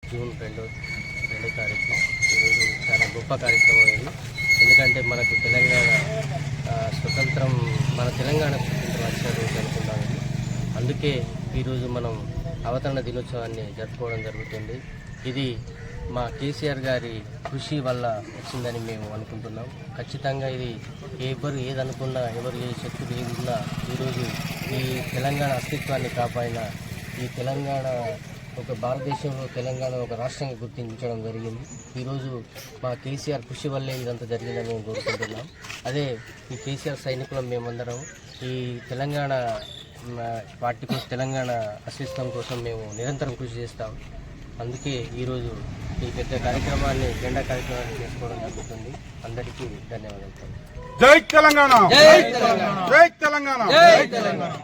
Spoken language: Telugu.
జూన్ 2వ తారీఖు ఈరోజు చాలా గొప్ప కార్యక్రమం ఇది. ఎందుకంటే మనకు తెలంగాణ స్వతంత్రం, మన తెలంగాణ స్వతంత్రం వచ్చిన రోజు అనుకున్నాం. అందుకే ఈరోజు మనం అవతరణ దినోత్సవాన్ని జరుపుకోవడం జరుగుతుంది. ఇది మా కేసీఆర్ గారి కృషి వల్ల వచ్చిందని మేము అనుకుంటున్నాం. ఖచ్చితంగా ఇది ఎవరు ఏదనుకున్నా, ఎవరు ఏ శక్తులు ఏదున్నా ఈరోజు ఈ తెలంగాణ అస్తిత్వాన్ని కాపాడిన ఈ తెలంగాణ ఒక భారతదేశంలో తెలంగాణ ఒక రాష్ట్రంగా గుర్తించడం జరిగింది. ఈరోజు మా కేసీఆర్ కృషి వల్లే ఇదంతా జరిగిందని మేము కోరుకుంటున్నాం. అదే ఈ కేసీఆర్ సైనికులం మేమందరం ఈ తెలంగాణ పార్టీ కోసం, తెలంగాణ అస్తిత్వం కోసం మేము నిరంతరం కృషి చేస్తాం. అందుకే ఈరోజు ఈ పెద్ద కార్యక్రమాన్ని, జెండా కార్యక్రమాన్ని చేసుకోవడం జరుగుతుంది. అందరికీ ధన్యవాదాలు. జై తెలంగాణ, జై తెలంగాణ, జై తెలంగాణ, జై తెలంగాణ.